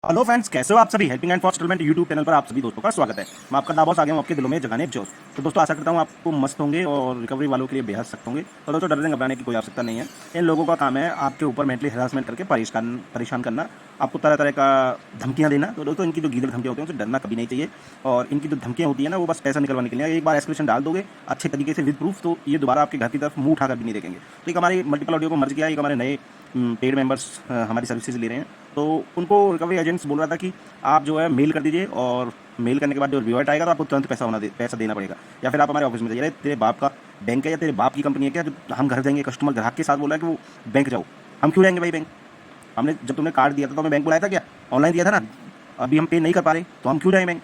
Hello friends, कैसे हो आप सभी। Helping and for settlement YouTube channel पर आप सभी दोस्तों का स्वागत है। मैं आपका दाबॉस आ गया हूँ आपके दिलों में जगाने जोश। तो दोस्तों आशा करता हूँ आपको मस्त होंगे और रिकवरी वालों के लिए बेहद सख्त होंगे। तो दोस्तों डरने घबराने की कोई आवश्यकता नहीं है। इन लोगों का काम है आपके ऊपर मेंटली हरासमेंट करके परेशान करना, आपको तरह तरह का धमकियाँ देना। तो दोस्तों इनकी जो गीदड़ धमकियाँ होती हैं उनसे डरना कभी नहीं चाहिए। और इनकी जो धमकियाँ होती है ना, वो बस पैसा निकलवाने के लिए। एक बार एस्केलेशन डाल दोगे अच्छे तरीके से विद प्रूफ, तो ये दोबारा आपके घर की तरफ मुंह उठाकर भी नहीं देखेंगे। तो एक हमारी मल्टीपल ऑडियो को मर्ज किया, एक हमारे नए पेड मेंबर्स हमारी सर्विसेज ले रहे हैं। तो उनको रिकवरी एजेंट्स बोल रहा था कि आप जो है मेल कर दीजिए, और मेल करने के बाद जो रिवर्ट आएगा तो आपको तुरंत पैसा देना पड़ेगा। या फिर आप हमारे ऑफिस में जाइए। अरे तेरे बाप का बैंक है या तेरे बाप की कंपनी है क्या जो हम घर जाएंगे? कस्टमर ग्राहक के साथ बोला है कि वो बैंक जाओ। हम क्यों जाएंगे भाई बैंक? हमने जब तुमने कार्ड दिया था तो हमें बैंक बुलाया था क्या? ऑनलाइन दिया था ना। अभी हम पे नहीं कर पा रहे तो हम क्यों जाएं बैंक?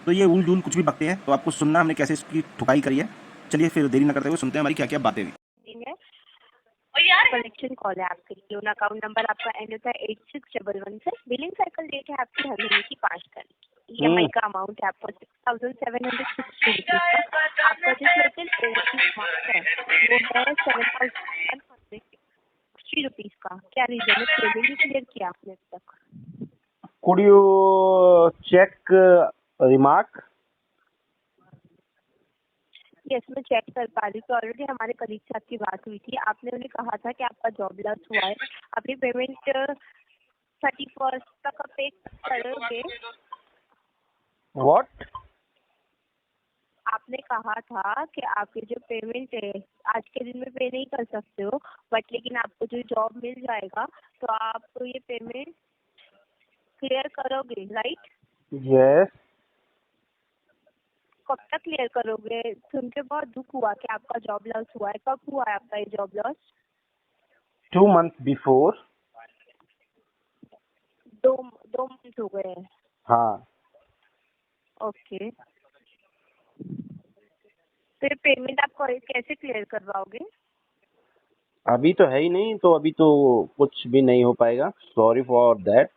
तो ये उल जूल कुछ भी बकते हैं। तो आपको सुनना हमने कैसे इसकी ठुकाई करी है। चलिए फिर देरी न करते हुए सुनते हैं हमारी क्या क्या बातें हुई। कलेक्शन कॉल है आपके लिए। लोन अकाउंट नंबर आपका एंड होता है 8611 से। बिलिंग साइकिल डेट है आपकी हर महीने की 5 तारीख। EMI का अमाउंट है आपको 6760 रुपीज का। आपका जो टोटल ओवरड्यू अमाउंट है वो है 7160 रुपीज का। क्या रीजन है? पेमेंट ही क्लियर किया आपने अब तक? Could you check remark? Yes, मैं चेक कर पा रही हूँ। तो ऑलरेडी हमारे कलीग से आपकी बात हुई थी। आपने उन्हें कहा था कि आपका जॉब लॉस हुआ है, अपनी पेमेंट 31 तक पे करोगे। What? आपने कहा था कि आपकी जो पेमेंट है आज के दिन में पे नहीं कर सकते हो, बट लेकिन आपको जो जॉब मिल जाएगा तो आप ये पेमेंट क्लियर करोगे, राइट? Yes, कब तक क्लियर करोगे? सुन के बहुत दुख हुआ कि आपका जॉब लॉस हुआ है। कब हुआ है आपका ये जॉब लॉस? 2 months before. दो मंथ हो गए हैं। हाँ, ओके, तो ये पेमेंट आप कैसे क्लियर करवाओगे? अभी तो है ही नहीं, तो अभी तो कुछ भी नहीं हो पाएगा। Sorry for that.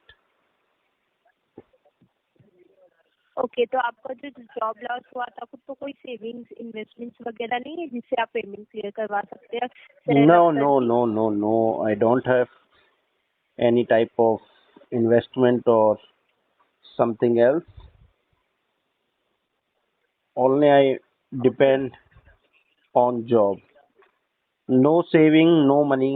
ओके, तो आपका जो जॉब लॉस हुआ था तो कोई सेविंग्स इन्वेस्टमेंट्स वगैरह नहीं है जिससे आप पेमेंट क्लियर करवा सकते हैं? Sir No, Akhtar no, ji, no, no, no. I don't have any type of investment or something else. Only I depend on job. No saving, no money.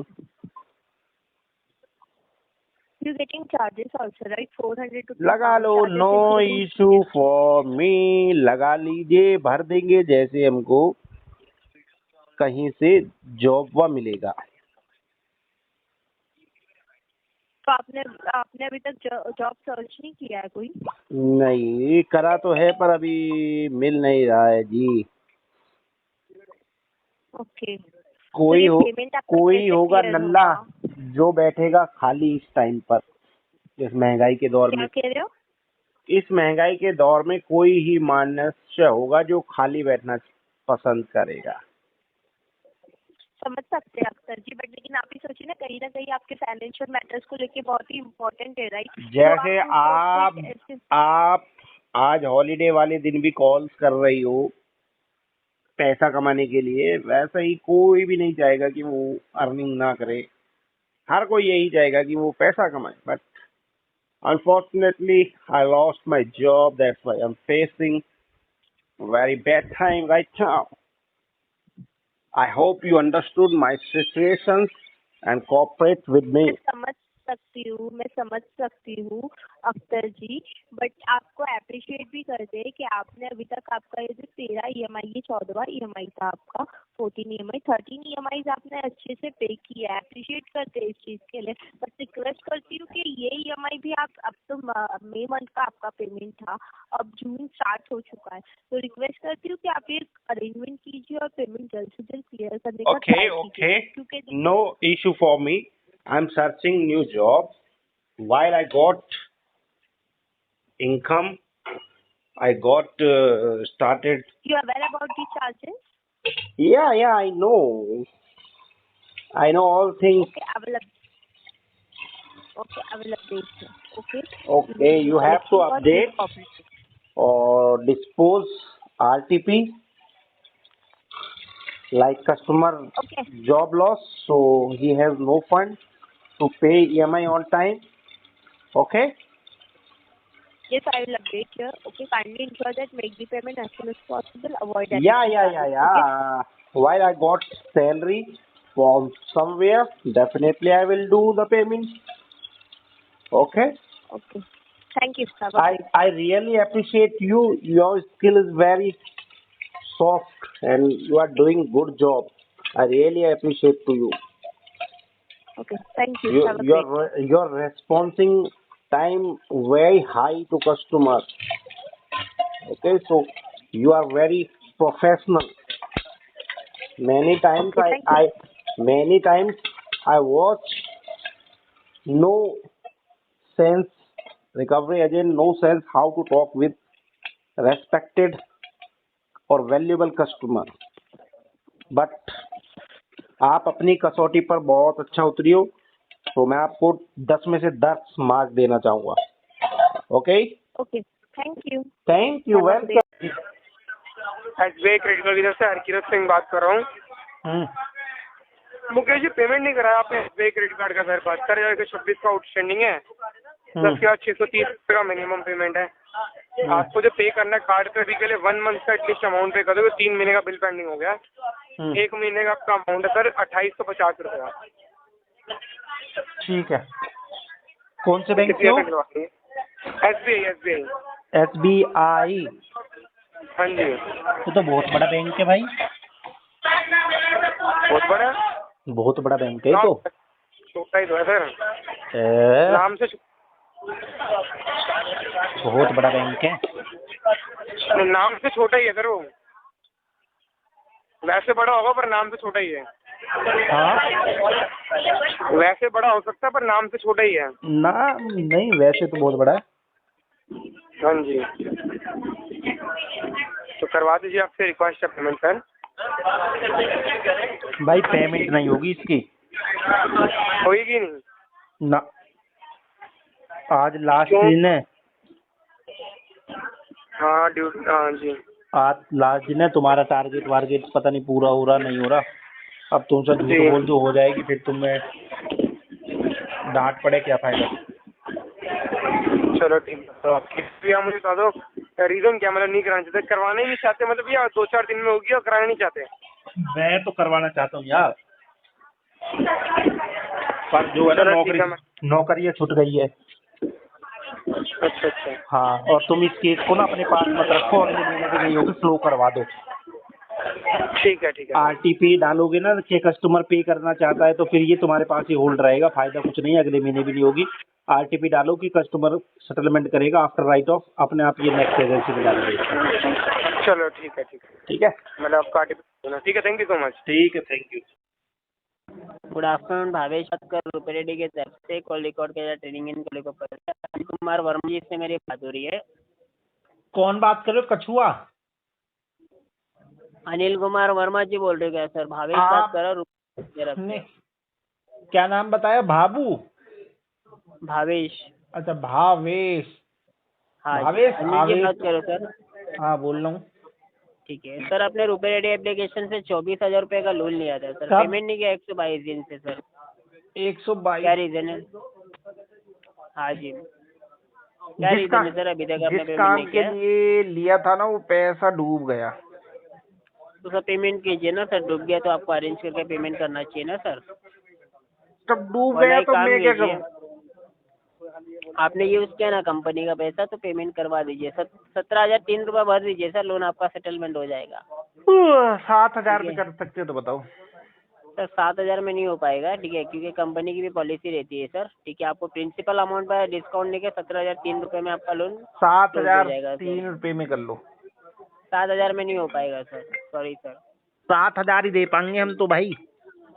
You getting charges also, right? 400 rupees लगा bounce लो, charges no including issue for me. लगा लीजिए, भर देंगे जैसे हमको कहीं से जॉब वा मिलेगा। तो आपने अभी तक जॉब सर्च नहीं किया है कोई? नहीं करा तो है, पर अभी मिल नहीं रहा है जी। ओके, तो ये हो पेमेंट आपका कोई कैसे होगा क्लियर नल्ला होगा? जो बैठेगा खाली इस टाइम पर, इस महंगाई के दौर क्या में। कह रहे हो? इस महंगाई के दौर में कोई ही मनुष्य होगा जो खाली बैठना पसंद करेगा। समझ सकते हैं अख्तर जी, बट लेकिन आप ही सोचिए ना कहीं आपके फाइनेंशियल मैटर्स को लेके बहुत ही इम्पोर्टेंट है, राइट? तो जैसे आप आप कोई ऐसे आप आज हॉलीडे वाले दिन भी कॉल्स कर रही हो पैसा कमाने के लिए, वैसा ही कोई भी नहीं चाहेगा कि वो अर्निंग ना करे। हर कोई यही चाहेगा कि वो पैसा कमाए, but unfortunately I lost my job. That's why I'm facing very bad time right now. I hope you understood my situations and cooperate with me. मैं समझ सकती हूँ अख्तर जी, बट आपको अप्रिशिएट भी करते हैं कि आपने अभी तक आपका ये जो 13 EMI, ये 14वां EMI था आपका। 14 EMI, 13 EMI आपने अच्छे से पे किया है। अप्रिशिएट करते हैं इस चीज के लिए, बट रिक्वेस्ट करती हूँ कि ये EMI भी आप, अब तो मई मंथ का आपका पेमेंट था, अब जून स्टार्ट हो चुका है, तो रिक्वेस्ट करती हूँ कि आप ये अरेंजमेंट कीजिए और पेमेंट जल्द से जल्द क्लियर करने का ट्राई कीजिए, क्योंकि No issue for me. I'm searching new job. While I got income, I got started. You are aware about the charges? Yeah, I know. I know all things. Okay, I will update you. Okay. Okay, you have to Collection call, please update cooperate. or dispose RTP like customer Okay. job loss, so he has no fund to pay EMI on time. Okay. Yes, I will update here. Okay, kindly ensure that make the payment as soon as possible. Avoid that. Yeah. While I got salary from somewhere, definitely I will do the payment. Okay. Okay. Thank you. Have a great I really appreciate you. Your skill is very soft and you are doing good job. I really appreciate to you. Okay. Thank you. You Have a great your responding time very high to customer. Okay, so you are very professional. Many times Okay. Thank you. many times I watch no sense recovery agent, no sense how to talk with respected और valuable customer, but आप अपनी कसौटी पर बहुत अच्छा उतरी हो, तो मैं आपको 10 में से 10 मार्क देना चाहूंगा. Okay, Okay. Thank you. Thank you, Have a welcome. SBI credit card विधर से हरकिरत सिंह बात कर रहा हूँ. मुकेश जी, पेमेंट नहीं कराया आपने एसबीआई क्रेडिट कार्ड का मेरे पास. 4,026 का आउटस्टैंडिंग है. 10,630 रुपये का मिनिमम पेमेंट है. आपको जो पे करना है कार्ड पे, अभी के लिए 1 मंथ का एटलीस्ट अमाउंट पे कर दो. 3 महीने का बिल पेंडिंग हो गया. 1 महीने का आपका अमाउंट है सर 2850 रुपये. ठीक है. कौन से बैंक से हो? एसबीआई. एसबीआई. हाँ जी. ये तो बहुत बड़ा बैंक है भाई. बहुत बड़ा बैंक है तो. छोटा ही तो है सर. नाम से बहुत बड़ा बैंक है. नाम से छोटा ही है सर वो. वैसे बड़ा होगा पर नाम से छोटा ही है. हाँ, वैसे बड़ा हो सकता है पर नाम से छोटा ही है. ना नहीं, वैसे तो बहुत बड़ा है. हाँ जी. तो करवा दीजिए आपसे रिक्वेस्ट है पेमेंट सर. भाई पेमेंट नहीं होगी इसकी. होगी नहीं ना, आज लास्ट दिन है. हाँ ड्यूटी. हाँ जी. आज लास्ट दिन है. तुम्हारा टारगेट वारगेट पता नहीं पूरा हो रहा नहीं हो रहा. अब तुमसे झूठ जी. बोल दो हो जाएगी, फिर तुम्हें डांट पड़े, क्या फायदा. चलो ठीक है. तो आपकी मुझे बता दो रीजन क्या, मतलब नहीं कराना चाहते, करवाना ही नहीं चाहते मतलब, या 2-4 दिन में होगी और कराना नहीं चाहते? मैं तो करवाना चाहता हूँ यार, पर जो है ना नौकरी छूट गई है. अच्छा. हाँ, और तुम इस केस को ना अपने पास मत रखो. अगले महीने भी नहीं होगी, स्लो करवा दो. ठीक है. आरटीपी डालोगे ना कि कस्टमर पे करना चाहता है, तो फिर ये तुम्हारे पास ही होल्ड रहेगा. फायदा कुछ नहीं है, अगले महीने भी नहीं होगी. आरटीपी डालो कि कस्टमर सेटलमेंट करेगा आफ्टर राइट ऑफ, अपने आप ये नेक्स्ट एजेंसी में डाल देगा. चलो ठीक है. मतलब आपका आरटीपी. ठीक है, थैंक यू सो मच. ठीक है, thank you. Good afternoon. Bhavesh बात कर रुपए रेडी के तरफ से. कॉल रिकॉर्ड किया ट्रेनिंग इन कॉल पर. अनिल कुमार वर्मा जी से मेरी बात हो रही है. कौन बात कर रहे हो? कछुआ. अनिल कुमार वर्मा जी बोल रहे हो क्या सर? भावेश बात कर रहा हूँ रुपए से. क्या नाम बताया? भाबू. भावेश. अच्छा, भावेश. हाँ भावेश. अनिल जी बात करो सर. हाँ, बोल रहा हूँ. ठीक है सर, आपने रुपए रेडी एप्लीकेशन से 24,000 रुपए का लोन लिया था सर. कब? पेमेंट नहीं किया 122 दिन से सर. 122. क्या रीजन है? हाँ जी, क्या रीजन है सर अभी तक आपने जिस पेमेंट काम नहीं के किया? लिए लिया था ना, वो पैसा डूब गया. तो सर पेमेंट कीजिए ना सर. डूब गया तो आपको अरेंज करके पेमेंट करना चाहिए ना सर. तब डूब वरना गया एक तो काम मैं क्या कीजिए, करूँ? आपने यूज किया ना कंपनी का पैसा, तो पेमेंट करवा दीजिए. 17,003 रुपये भर दीजिए सर, लोन आपका सेटलमेंट हो जाएगा. 7,000 में कर सकते हो तो बताओ. सर 7,000 में नहीं हो पाएगा, ठीक है, क्योंकि कंपनी की भी पॉलिसी रहती है सर. ठीक है, आपको प्रिंसिपल अमाउंट पर डिस्काउंट लेके 17,003 रुपये में आपका लोन 7,003 रुपये में कर लो. 7,000 में नहीं हो पाएगा सर. Sorry sir. 7,000 ही दे पाएंगे हम तो भाई.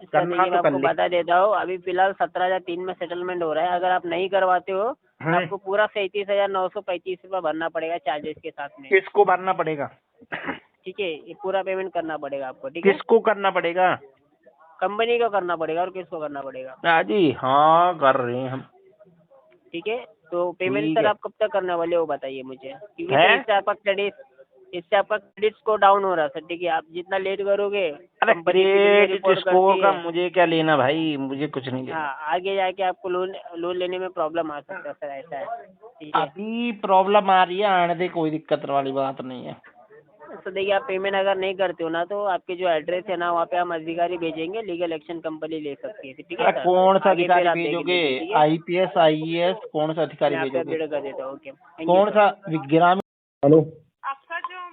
सर करना देखिए, मैं तो कर आपको ले. बता देता हूँ, अभी फिलहाल 17,003 में सेटलमेंट हो रहा है. अगर आप नहीं करवाते हो तो आपको पूरा 37,935 रुपये भरना पड़ेगा चार्जेस के साथ में. किसको भरना पड़ेगा? ठीक है, ये पूरा पेमेंट करना पड़ेगा आपको. ठीक है, किसको करना पड़ेगा? कंपनी को करना पड़ेगा. और किसको करना पड़ेगा? जी हाँ, कर रहे हैं हम. ठीक है, तो पेमेंट ठीक सर है. आप कब तक करने वाले हो बताइए मुझे, क्योंकि है? तो 4-5 डेज इससे आपका क्रेडिट स्कोर डाउन हो रहा है सर। ठीक है, आप जितना लेट करोगे अरे कंपनी क्रेडिट रिपोर्ट स्कोर करती का है। मुझे क्या लेना भाई, मुझे कुछ नहीं लेना। हाँ, आगे जाके आपको लोन लोन लेने में प्रॉब्लम आ सकता है सर, ऐसा है। ठीक है, अभी प्रॉब्लम आ रही है, आने दे, कोई दिक्कत वाली बात नहीं है। तो देखिए आप पेमेंट अगर नहीं करते हो ना तो आपके जो एड्रेस है ना वहाँ पे हम अधिकारी भेजेंगे, लीगल एक्शन कंपनी ले सकती है। ठीक है अरे सर, कौन सा आगे अधिकारी फिर आप देख भेजोगे? लीजिए। ठीक है, आईपीएस आईएएस कौन सा अधिकारी मैं आपको भेजोगे? अपडेट कर देता हूँ। ओके, थैंक यू कौन सर। सा ग्रामीण? हेलो,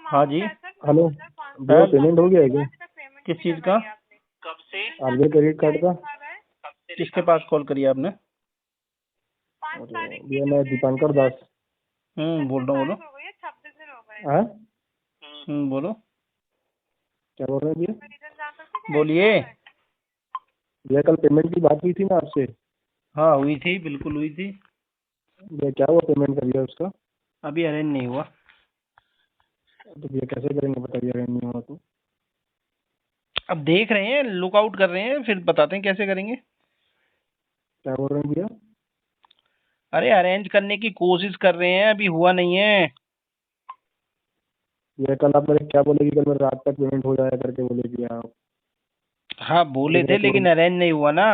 हाँ जी, हेलो भैया, पेमेंट हो गया है क्या? किस चीज का? आरबीआई क्रेडिट कार्ड का? किसके पास कॉल करी आपने? अरे भैया, मैं दीपांकर दास। बोल रहा हूँ, बोलो। हाँ, बोलो, क्या बोल रहे हैं भैया? बोलिए। भैया कल पेमेंट की बात हुई थी ना आपसे। हाँ हुई थी, बिल्कुल हुई थी। भैया क्या हुआ पेमेंट का भैया उसका? अभी अरेंज नहीं हुआ। तो भैया कैसे करेंगे बताइए, अगर नहीं हुआ तो? अब देख रहे हैं, लुक आउट कर रहे हैं, फिर बताते हैं कैसे करेंगे। क्या बोल रहे हैं भैया? अरे अरेंज करने की कोशिश कर रहे हैं, अभी हुआ नहीं है। भैया कल आप मेरे क्या बोले कि कल मेरे रात तक पेमेंट हो जाएगा करके बोले भैया आप। हाँ बोले थे, लेकिन अरेंज नहीं हुआ ना।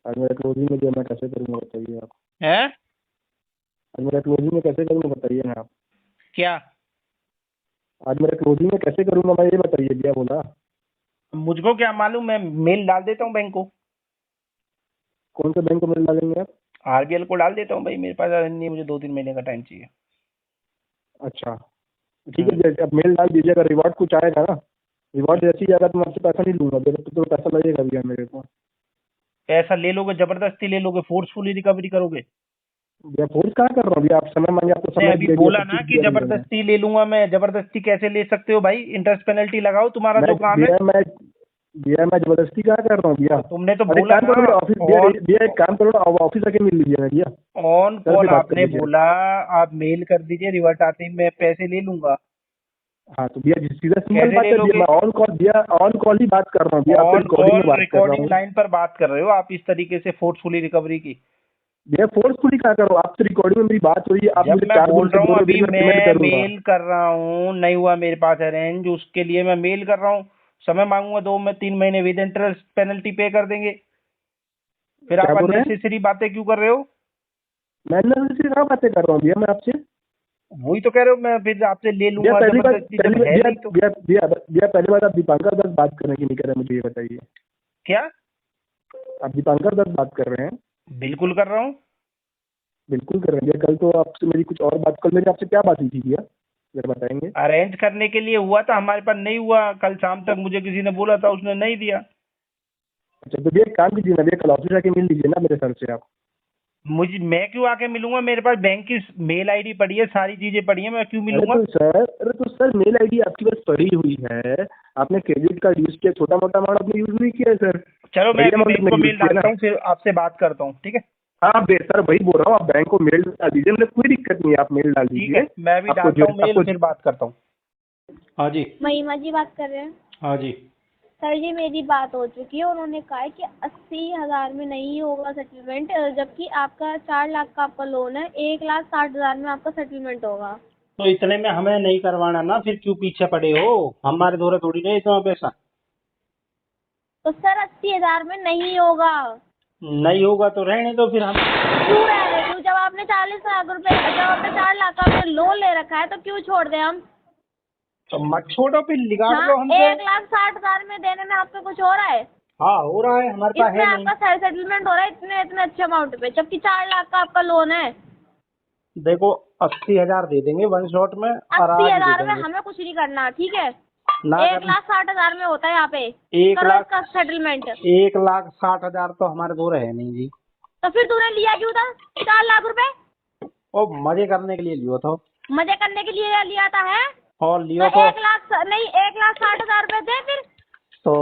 आज मेरा क्लोजिंग में भैया मैं कैसे करूँगा बताइए आप? है आज मेरा क्लोजिंग में कैसे करूँगा बताइए ना आप? क्या? आज मेरा क्लोजिंग में कैसे करूँगा मैं, ये बताइए भैया बोला। मुझको क्या मालूम, मैं मेल डाल देता हूँ बैंक को। कौन से बैंक को मेल डालेंगे आप? आरबीएल को डाल देता हूँ भाई, मेरे पास अरेंज नहीं है, मुझे 2-3 महीने का टाइम चाहिए। अच्छा ठीक है भैया, अब मेल डाल दीजिए। अगर रिवॉर्ड कुछ आएगा ना, रिवॉर्ड जैसी जाएगा तो मैं आपसे पैसा नहीं लूंगा, तो पैसा लगेगा भैया मेरे को। पैसा ले लोगे, जबरदस्ती ले लोगे, फोर्सफुली रिकवरी करोगे? भैया फोर्स कहाँ कर रहा हूँ भैया, आप समय मांगे आपको मैं समय अभी दे दिया, बोला सब ना चीज कि दिया भैया मैंने। जबरदस्ती ले लूंगा मैं। जबरदस्ती कैसे ले सकते हो भाई? इंटरेस्ट पेनल्टी लगाओ, तुम्हारा जो काम है। मैं जबरदस्ती कहाँ कर रहा हूँ भैया? तुमने तो अरे बोला काम करो ना, ऑफिस भैया, एक काम करो ऑफिस आके मिल लीजिए ना भैया। ऑन कल कॉल से बात कर आपने लीजिए। बोला, आप मेल कर दीजिए, रिवर्ट आते ही मैं पैसे ले लूंगा। हाँ तो भैया सीधा सिंपल कैसे बात ले है लोगे? भैया, मैं ऑन कॉल भैया, ऑन कॉल ही बात कर रहा हूँ भैया, आपसे ऑन रिकॉर्डिंग में कॉल बात कर रहा रिकॉर्डिंग हूँ लाइन पर बात कर रहे हो आप इस तरीके से, फोर्सफुली रिकवरी की। भैया। फोर्सफुली कहाँ कर रहा हूँ, आपसे रिकॉर्डिंग में मेरी बात हुई है, आप जब मुझे मैं 4 बोल दिन से रहा हूँ बोल अभी रहे हो पेमेंट मैं करूंगा। मेल कर रहा हूँ, नहीं हुआ मेरे पास अरेंज, उसके लिए मैं मेल कर रहा हूँ, समय मांगूंगा 2-3 महीने, विद इंटरेस्ट पेनल्टी पे कर देंगे। फिर क्या आप बोल रहे हैं? अननेसेसरी बातें क्यों कर रहे हो? मैं से कहाँ बातें कर रहा हूँ भैया मैं आपसे? वही तो कह रहे हो, मैं फिर आपसे ले भैया लूंगा पहली बात, जबरदस्ती, जब है नहीं तो। भैया पहली बात, आप दीपांकर दास बात करने की नहीं कर रहे, मुझे ये बताइए। क्या? आप दीपांकर दास बात कर रहे हैं? बिल्कुल कर रहा हूँ। बिल्कुल कर रहे हैं भैया। कल तो आपसे मेरी कुछ और बात, कल मेरी आपसे क्या बात हुई थी भैया, जरा बताएंगे? अरेंज करने के लिए हुआ था, हमारे पास नहीं हुआ। कल शाम तक मुझे किसी ने बोला था, उसने नहीं दिया। अच्छा तो भैया एक काम कीजिए ना भैया, कल ऑफिस आके मिल लीजिए ना मेरे सर से आप। मैं क्यों आके मिलूंगा? मेरे पास बैंक की मेल आईडी पड़ी है, सारी चीजें पड़ी है, मैं क्यों मिलूंगा? अरे तो सर मेल आईडी आपकी बस पड़ी हुई है, आपने क्रेडिट कार्ड यूज किया, छोटा मोटा अमाउंट आपने यूज नहीं किया है सर। चलो मैं बड़ी अभी amount बैंक को में मेल use किया डालता ना। हूँ, फिर आपसे बात करता हूँ, ठीक है? हाँ सर वही बोल रहा हूँ, आप बैंक को मेल डाल दीजिए, मतलब कोई दिक्कत नहीं है, आप मेल डाल ठीक दीजिए। है, मैं अभी आपको डालता हूँ जो- मेल, आपको- फिर बात करता हूँ। हाँ जी, महिमा जी बात कर रहे हैं। हाँ जी। सर जी मेरी बात हो चुकी है, उन्होंने कहा है कि 80,000 में नहीं होगा सेटलमेंट, जबकि आपका 4 लाख का आपका लोन है, 1,60,000 में आपका सेटलमेंट होगा। तो इतने में हमें नहीं करवाना ना, फिर क्यों पीछे पड़े हो? हमारे द्वारा थोड़ी नहीं इतना पैसा। तो सर 80,000 में नहीं होगा। नहीं होगा तो रहने दो फिर। हम क्यों रहने दूं? जब आपने 40 लाख रुपए, जब आपने 4 लाख का आपने लोन ले रखा है तो क्यों छोड़ दें हम? तो मत छोड़ो, फिर लिगाड़ हाँ, लो हमसे। 1,60,000 में देने में आपको कुछ हो रहा है? हाँ हो रहा है, हमारे पास इसमें है नहीं। आपका सेटलमेंट हो रहा है इतने इतने अच्छे अमाउंट पे, जबकि 4 लाख का आपका लोन है। देखो 80,000 दे देंगे वन शॉट में, और आज ही 80,000 दे में देंगे। हमें कुछ नहीं करना, ठीक है? ना 1,60,000 में होता है यहाँ पे। 1 करो लाख इसका सेटलमेंट। 1,60,000 तो हमारे दो रहे नहीं जी। तो फिर तूने लिया क्यों था 4 लाख रुपए? ओ मजे करने के लिए लियो था। मजे करने के लिए लिया था है? और तो लियो तो 1,60,000 रुपए दे फिर। तो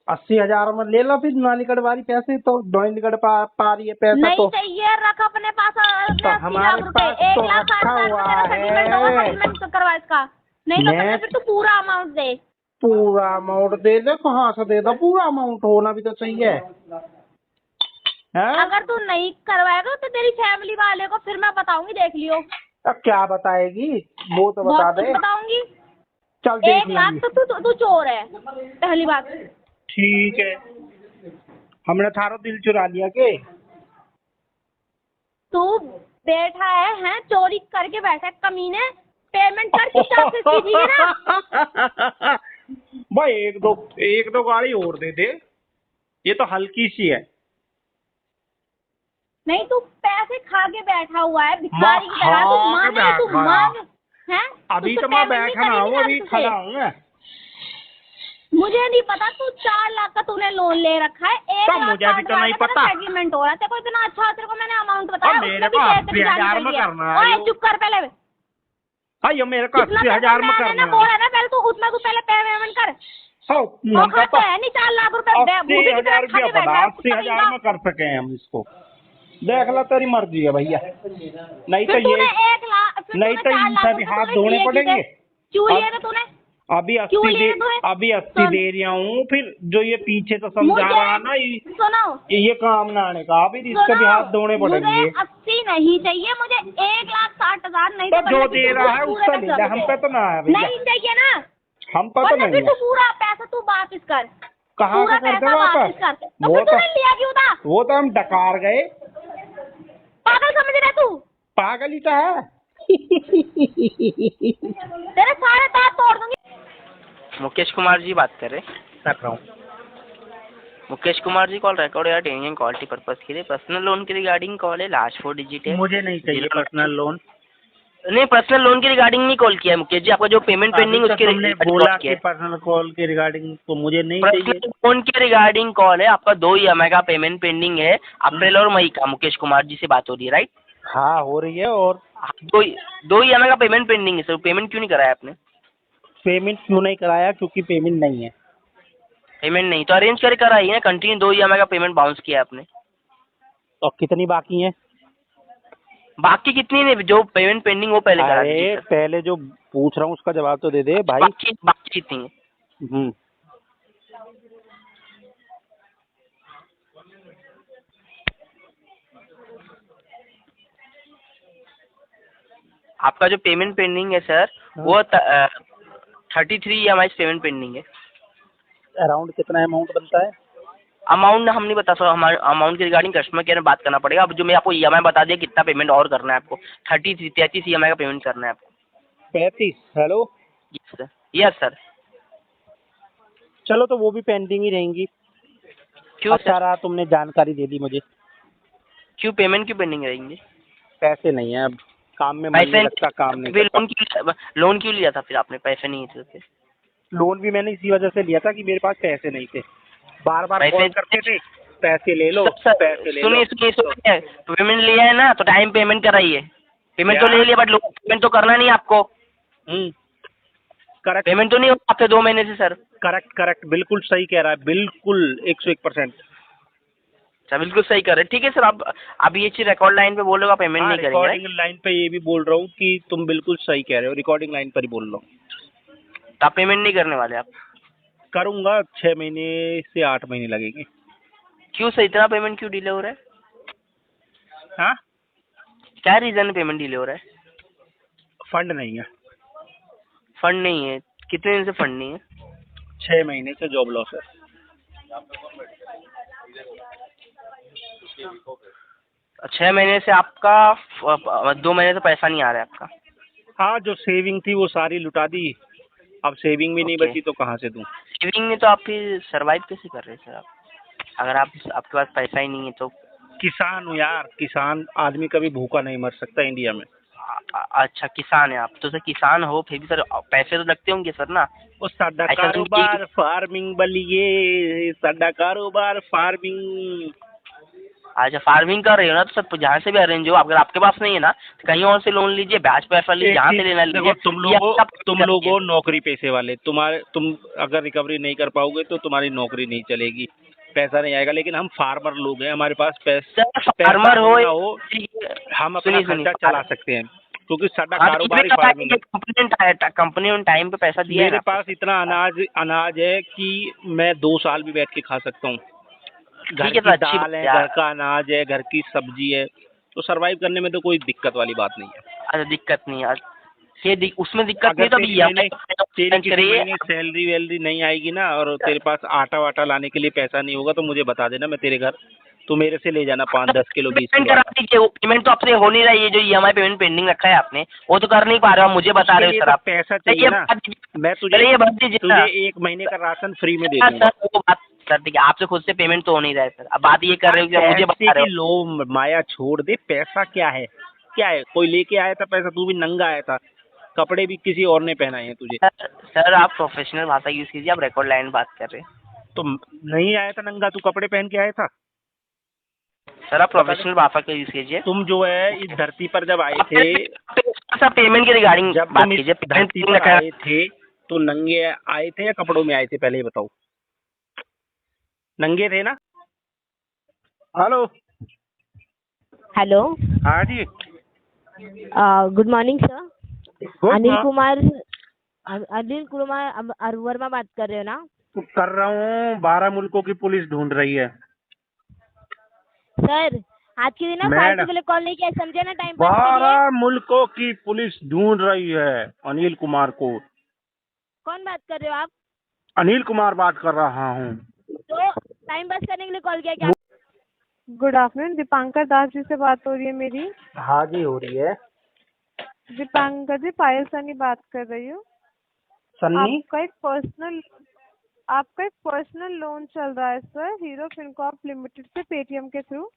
80,000 में ले लो फिर, नालीगढ़ वाली पैसे तो नालीगढ़ पा रही है पैसा नहीं तो। चाहिए, रख अपने पास अपने तो 80 हमारे लाख रुपए। पास तो 1,60,000 में तेरा रखा सेटलमेंट हुआ होगा, है। सेटलमेंट तो करवा इसका। नहीं तो मैं- फिर तू पूरा अमाउंट दे। पूरा अमाउंट दे दे, कहाँ से दे दो? पूरा अमाउंट होना भी तो चाहिए। हैं? अगर तू नहीं करवाएगा तो तेरी फैमिली वाले को फिर मैं बताऊंगी, देख लियो। अब क्या बताएगी, वो तो बता बहुत कुछ दे। बताऊंगी। चल देख 1 लाख लेंगे। तो तू चोर है, पहली बात। ठीक है, हमने थारा दिल चुरा लिया के? तू बैठा है चोरी करके बैठा है कमीने। पेमेंट कर चुपचाप से इसकी, ठीक है ना? भाई एक दो गाड़ी और दे दे, ये तो हल्की सी है। नहीं, तू पैसे खा के बैठा हुआ है भिखारी की तरह। तू खा के मांगे, तू बैठा। मांग है। अभी तुझसे तो मैं payment भी बैठा ना करी हूँ, नहीं अभी आज तुझसे। खड़ा हूँ मैं। मुझे नहीं पता, तू 4 लाख का तूने लोन ले रखा है। 1 तो लाख मुझे भी तो नहीं पता। सेटलमेंट हो रहा है। तेरे को इतना अच्छा, तेरे को मैंने अमाउंट बताया, मेरे उसमें भी को पैसे भी 80,000 जाने में चाहिए। करना है ओए यो। चुप कर पहले। हाँ, ये मेरे को जितना 80,000 में मैंने करना ना बोला ना, पहले तू उसमें तू पहले पेमेंट कर। हाँ, और खाता है नहीं 4 लाख रुपए 80,000 रुपया पड़ा, 80,000 में कर सके हम इसको। देख लो, तेरी मर्जी है भैया। नहीं तो फिर तूने ये 1 लाख, फिर नहीं तूने तो 4 लाख इनसे भी रुपए हाथ तूने धोने लिए पड़ेंगे। क्यों लिए अब- थे तूने? अभी क्यों 80 लिए दे, तूने? अभी 80 सुन। दे रहा हूँ, फिर जो ये पीछे तो समझा मुझे रहा ना सुनो, ये काम ना आने का, अभी इसके भी हाथ धोने पड़ेंगे। मुझे 80 नहीं चाहिए, मुझे 1,60,000 नहीं तो तो जो पहले दे तू रहा है पूरे उसका पैसे ले ले, हम दे। पे तो ना है भैया, नहीं चाहिए ना, हम पे तो वरना नहीं फिर है। तू पूरा पैसा तू वापस कर। कहाँ पूरा से करते पैसा वापस? वापस कर। तो वो फिर तो तूने लिया क्यों था? वो तो हम डकार गए। पागल समझ रहा है तू? पागल ही तो है। तेरे सारे दांत तोड़ दूंगी। मुकेश कुमार जी बात कर रहे हैं। कर रहा हूँ। मुकेश कुमार जी कॉल रिकॉर्ड या टेकिंग क्वालिटी पर्पस के लिए पर्सनल लोन के रिगार्डिंग कॉल है। लास्ट 4 डिजिट है। मुझे नहीं चाहिए पर्सनल लोन। नहीं, पर्सनल लोन के रिगार्डिंग नहीं कॉल किया है मुकेश जी, आपका जो पेमेंट पेंडिंग अभी उसके तक हमने रिगार्डिंग बोला कॉल किया कि है। पर्सनल कॉल के रिगार्डिंग तो मुझे नहीं चाहिए। पर्सनल लोन के रिगार्डिंग कॉल है, आपका 2 EMI का पेमेंट पेंडिंग है अप्रैल और मई का। मुकेश कुमार जी से बात हो रही है, राइट? हाँ, हो रही है। और 2 EMI का पेमेंट पेंडिंग है सर, पेमेंट क्यों नहीं कराया आपने? पेमेंट क्यों नहीं कराया? क्योंकि पेमेंट नहीं है। पेमेंट नहीं तो अरेंज करके कराइए ना। कंटिन्यू 2 EMI का पेमेंट बाउंस किया है आपने। और कितनी बाकी है? बाकी कितनी नहीं, जो पेमेंट पेंडिंग वो पहले करा दीजिए अरे सर। पहले जो पूछ रहा हूँ उसका जवाब तो दे दे भाई। बाकी कितनी है? हम्म। आपका जो पेमेंट पेंडिंग है सर, वो 33 EMI पेमेंट पेंडिंग है। अराउंड कितना अमाउंट बनता है? अमाउंट हम नहीं बता सकते, हमारे अमाउंट के रिगार्डिंग कस्टमर केयर में बात करना पड़ेगा। अब जो मैं आपको EMI बता दिया, कितना पेमेंट और करना है आपको? 33 EMI का पेमेंट करना है आपको। 35। Hello, yes sir, yes sir. चलो तो वो भी पेंडिंग ही रहेंगी। क्यों अच्छा सर? रहा तुमने जानकारी दे दी मुझे। क्यों पेमेंट क्यों पेंडिंग रहेंगे? पैसे नहीं है, अब काम में मन पैसे नहीं लगता, काम नहीं फिर करता। लोन क्यों लिया था फिर आपने? पैसे नहीं थे फिर? लोन भी मैंने इसी वजह से लिया था कि मेरे पास पैसे नहीं थे। बार बार पैसे- कॉल करते थे, पैसे ले लो, सर, पैसे ले लो। सुनिए, पेमेंट लिया है ना तो टाइम पेमेंट कराइए। पेमेंट तो क्या? ले लिया, बट पेमेंट तो करना नहीं आपको। करेक्ट पेमेंट तो नहीं हो आपसे 2 महीने से सर। करेक्ट करेक्ट, बिल्कुल सही कह रहा है, बिल्कुल 101%। अच्छा, बिल्कुल सही कर रहे हैं। ठीक है सर, आप ये चीज रिकॉर्ड लाइन पे बोल रहे हो, आप पेमेंट हाँ, नहीं करेंगे, रिकॉर्डिंग लाइन पे ये भी बोल रहा हूँ कि तुम बिल्कुल सही कह रहे हो, रिकॉर्डिंग लाइन पर ही बोल रहा हूँ। तो आप पेमेंट नहीं करने वाले आप? करूँगा, 6 महीने से 8 महीने लगेंगे। क्यों सर, इतना पेमेंट क्यों डिले हो रहा है? हाँ, क्या रीजन है पेमेंट डिले हो रहा है? फंड नहीं है। फंड नहीं है? कितने दिन से फंड नहीं है? 6 महीने से जॉब लॉस है। 6 महीने से आपका 2 महीने से पैसा नहीं आ रहा है आपका? हाँ, जो सेविंग थी वो सारी लुटा दी, अब सेविंग भी नहीं Okay. बची तो कहाँ से दूँ? सेविंग में तो आप फिर सर्वाइव कैसे कर रहे हैं सर आप? अगर आपके पास पैसा ही नहीं है तो? किसान हूँ यार, किसान आदमी कभी भूखा नहीं मर सकता इंडिया में। अच्छा, किसान है आप तो सर। किसान हो फिर भी सर पैसे तो लगते होंगे सर ना? वो साडा ऐसा कारोबार फार्मिंग बलिए, साडा कारोबार फार्मिंग। अच्छा, फार्मिंग कर रहे हो ना, तो सर जहाँ से भी अरेंज हो, अगर आपके पास नहीं है ना तो कहीं और से लोन लीजिए, ब्याज पैसा लीजिए, जहाँ से लेना देखो, लीजिए। तुम लोगों नौकरी पेशे वाले, तुम अगर रिकवरी नहीं कर पाओगे तो तुम्हारी नौकरी नहीं चलेगी, पैसा नहीं आएगा। लेकिन हम फार्मर लोग हैं, हमारे पास फार्मर हो, हम अपना खर्चा चला सकते हैं, क्योंकि साडा हाँ, कारोबार ही फार्मिंग है। कंपनी ने टाइम पे पैसा दिया है मेरे ना पास इतना अनाज है कि मैं 2 साल भी बैठ के खा सकता हूँ। घर ठीक है की सर, अच्छी दाल बात है, है यार। घर का अनाज है, घर की सब्जी है, तो सरवाइव करने में तो कोई दिक्कत वाली बात नहीं है। अच्छा दिक्कत नहीं है उसमें दिक्कत अगर नहीं तो तेरी किसी करिए। महीने सैलरी वैलरी नहीं आएगी ना और तेरे पास आटा वाटा लाने के लिए पैसा नहीं होगा तो मुझे बता देना, मैं तेरे घर तू मेरे से ले जाना 5-10 किलो 20 पेमेंट किलो करा आटा। दीजिए, वो पेमेंट तो आपसे हो नहीं रहा है, ये जो ईएमआई पेमेंट पेंडिंग रखा है आपने वो तो कर नहीं पा रहे हो, मुझे बता रहे हो सर आप। पैसा चाहिए ना, मैं ये बात दीजिए तुझे ना। 1 महीने का राशन फ्री में दे हाँ, दूंगा। सर वो बात सर ठीक है, आपसे खुद से पेमेंट तो हो नहीं रहा है सर, अब बात ये कर रहे हो कि मुझे बता पैसे रहे की हो। लो माया छोड़ दे, पैसा क्या है, क्या है, कोई लेके आया था पैसा, तू भी नंगा आया था, कपड़े भी किसी और ने पहनाए हैं तुझे। सर आप प्रोफेशनल भाषा यूज कीजिए, आप रिकॉर्ड लाइन बात कर रहे हैं। तो नहीं आया था नंगा, तू कपड़े पहन के आया था। सर आप प्रोफेशनल भाषा का यूज कीजिए। तुम जो है इस धरती पर जब आए थे, सर पेमेंट के रिगार्डिंग जब बात तुम इस कीजिए। धरती पर आए थे तो नंगे आए थे या कपड़ों में आए थे, पहले ये बताओ। नंगे थे ना। हेलो। हेलो, हाँ जी। Good morning sir. Good Anil morning। Kumar Verma बात कर रहे हो ना? तो कर रहा हूँ, 12 मुल्कों की पुलिस ढूंढ रही है। सर आज के दिन ना मैडम। फालतू के लिए कॉल नहीं किया, समझे ना, टाइम पास के लिए। 12 मुल्कों की पुलिस ढूंढ रही है अनिल कुमार को। कौन बात कर रहे हो आप? अनिल कुमार बात कर रहा हूँ। तो टाइम पास करने के लिए कॉल किया क्या? गुड आफ्टरनून, दीपांकर दास जी से बात हो रही है मेरी। हाँ जी हो रही है। दीपांकर जी, पायल सनी बात कर रही हूँ। सन्नी। आपका एक पर्सनल लोन चल रहा है सर, हीरो फिनकॉर्प लिमिटेड से पेटीएम के थ्रू।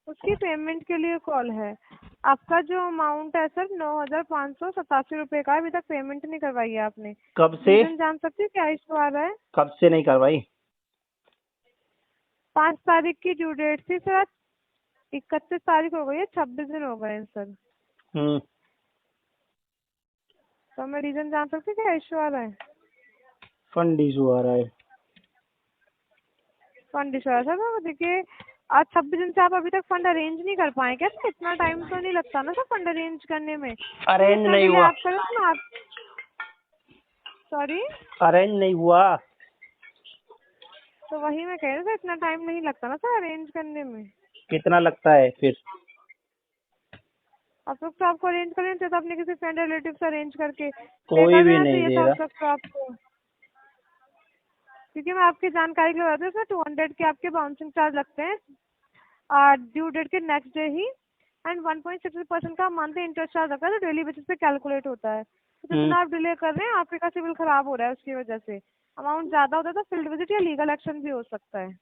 उसकी पेमेंट के लिए कॉल है। आपका जो अमाउंट है सर 9,587 रुपए का, अभी तक पेमेंट नहीं करवाई है आपने। कब से? रीजन जान सकती हूँ क्या इशू आ रहा है? कब से नहीं करवाई? 5 तारीख की ड्यू डेट थी सर, 31 तारीख हो गई है, 26 दिन हो गए हैं सर। तो मैं रीजन जान सकती हूँ क्या इशू आ रहा है? फंड इशू आ रहा है। फंड इशू आ रहा है सर, देखिए आज 26 दिन से आप अभी तक फंड अरेंज नहीं कर पाए क्या? तो इतना टाइम तो नहीं लगता ना सर फंड अरेंज करने में। अरेंज नहीं हुआ। आप करो ना आप। सॉरी, अरेंज नहीं हुआ। तो वही मैं कह रही हूँ, इतना टाइम नहीं लगता ना सर अरेंज करने में। कितना लगता है फिर? अब तक तो आपको अरेंज करने थे तो अपने किसी फ्रेंड रिलेटिव से अरेंज करके कोई भी नहीं दे रहा। तो आपको, क्योंकि मैं आपकी जानकारी के लिए बता दूं, इसमें 200 के आपके बाउंसिंग चार्ज लगते हैं ड्यू डेट के नेक्स्ट डे ही, एंड 1.6% का मंथली इंटरेस्ट चार्ज लगता है, जो डेली बेसिस पे कैलकुलेट होता है। तो जितना आप डिले कर रहे हैं, आपका सिविल खराब हो रहा है, उसकी वजह से अमाउंट ज्यादा होता है तो फील्ड विजिट या लीगल एक्शन भी हो सकता है।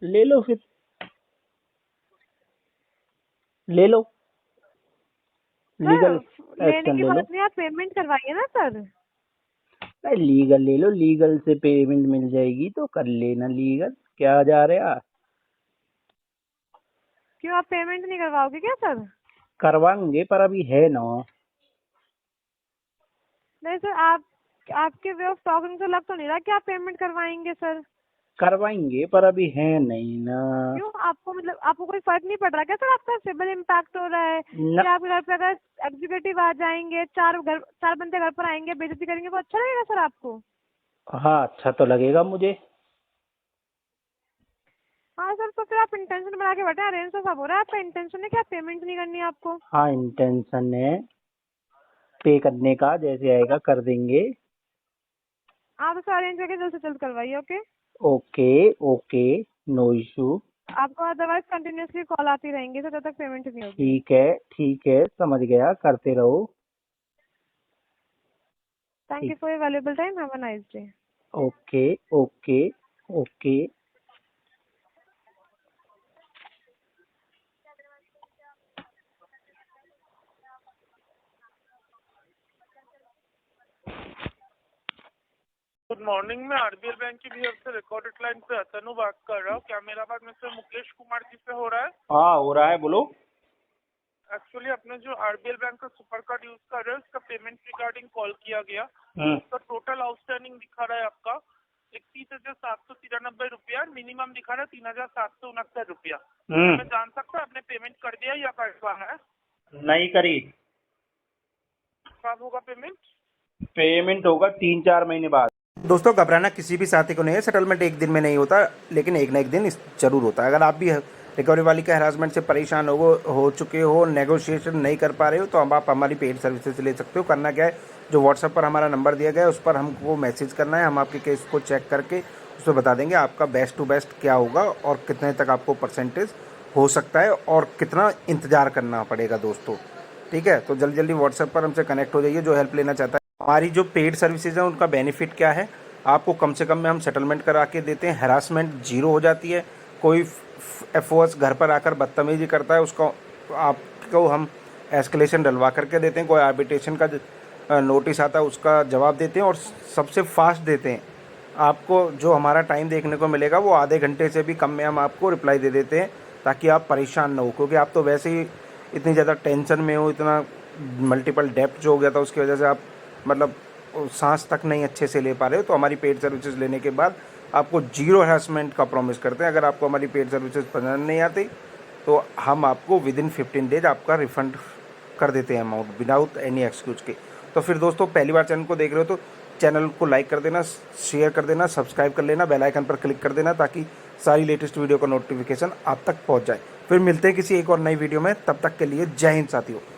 ले लो फिर, ले लो लीगल लेने एक्शन की ले लो। बात नहीं, आप पेमेंट करवाइए ना सर। लीगल ले लो, लीगल से पेमेंट मिल जाएगी तो कर लेना लीगल, क्या जा रहा। क्यों आप पेमेंट नहीं करवाओगे क्या सर? करवाएंगे पर अभी है ना। नहीं सर, आपके वे ऑफ टॉकिंग से लग तो नहीं रहा कि आप पेमेंट करवाएंगे सर। करवाएंगे पर अभी है नहीं ना। क्यों, आपको मतलब आपको कोई फर्क नहीं पड़ रहा क्या सर? आपका सिविल इम्पैक्ट हो रहा है कि आप घर पे अगर एग्जीक्यूटिव आ जाएंगे, चार बंदे घर पर आएंगे, बेइज्जती करेंगे, वो अच्छा लगेगा सर आपको? हाँ अच्छा तो लगेगा मुझे। हाँ सर, तो फिर आप इंटेंशन बना के बैठे, अरेंज तो सब हो रहा है, आपका इंटेंशन है कि आप पेमेंट नहीं करनी है आपको? हाँ इंटेंशन है पे करने का, जैसे आएगा कर देंगे। आप उसको अरेंज करके जल्द से जल्द करवाइए। Okay okay okay, no issue. आपको अदरवाइज कंटिन्यूसली कॉल आती रहेंगी सर जब तक पेमेंट नहीं होगी। ठीक है समझ गया, करते रहो। Thank you for your valuable time, have a nice day. Okay okay okay. Good morning, मैं आरबीएल बैंक की बिहेव से रिकॉर्डेड लाइन पे अतनु बात कर रहा हूँ। क्या मेरा बात मिस्टर मुकेश कुमार जी से हो रहा है? हाँ हो रहा है, बोलो। एक्चुअली अपने जो आरबीएल बैंक का सुपर कार्ड यूज कर रहे हैं, उसका पेमेंट रिगार्डिंग कॉल किया गया। उसका टोटल आउटस्टैंडिंग दिखा रहा है आपका 31,793 रुपया, मिनिमम दिखा रहा है 3,769 रुपया। मैं जान सकता आपने पेमेंट कर दिया या करवाना है? नहीं करी। कब होगा पेमेंट? पेमेंट होगा 3-4 महीने बाद। दोस्तों घबराना किसी भी साथी को नहीं है, सेटलमेंट एक दिन में नहीं होता, लेकिन एक ना एक दिन जरूर होता है। अगर आप भी रिकवरी वाली के हरासमेंट से परेशान हो चुके हो, नेगोशिएशन नहीं कर पा रहे हो, तो अब आप हमारी पेड सर्विसेज ले सकते हो। करना क्या है, जो व्हाट्सएप पर हमारा नंबर दिया गया है उस पर हमको मैसेज करना है, हम आपके केस को चेक करके उसमें बता देंगे आपका बेस्ट टू बेस्ट क्या होगा और कितने तक आपको परसेंटेज हो सकता है और कितना इंतज़ार करना पड़ेगा दोस्तों। ठीक है, तो जल्दी जल्दी व्हाट्सएप पर हमसे कनेक्ट हो जाइए जो हेल्प लेना चाहता है। हमारी जो पेड सर्विसेज हैं उनका बेनिफिट क्या है, आपको कम से कम में हम सेटलमेंट करा के देते हैं, हरासमेंट जीरो हो जाती है। कोई एफओएस घर पर आकर बदतमीजी करता है उसको आपको हम एस्केलेशन डलवा करके देते हैं, कोई आर्बिट्रेशन का नोटिस आता है उसका जवाब देते हैं और सबसे फास्ट देते हैं। आपको जो हमारा टाइम देखने को मिलेगा वो आधे घंटे से भी कम में हम आपको रिप्लाई दे देते हैं, ताकि आप परेशान ना हो, क्योंकि आप तो वैसे ही इतनी ज़्यादा टेंशन में हो, इतना मल्टीपल डेप्थ जो हो गया था उसकी वजह से आप मतलब सांस तक नहीं अच्छे से ले पा रहे हो। तो हमारी पेड सर्विसेज लेने के बाद आपको जीरो हरासमेंट का प्रॉमिस करते हैं। अगर आपको हमारी पेड सर्विसेज पसंद नहीं आती तो हम आपको विदिन 15 डेज आपका रिफंड कर देते हैं अमाउंट विदाउट एनी एक्सक्यूज के। तो फिर दोस्तों पहली बार चैनल को देख रहे हो तो चैनल को लाइक कर देना, शेयर कर देना, सब्सक्राइब कर लेना, बेल आइकन पर क्लिक कर देना ताकि सारी लेटेस्ट वीडियो का नोटिफिकेशन आप तक पहुंच जाए। फिर मिलते हैं किसी एक और नई वीडियो में, तब तक के लिए जय हिंद साथियों।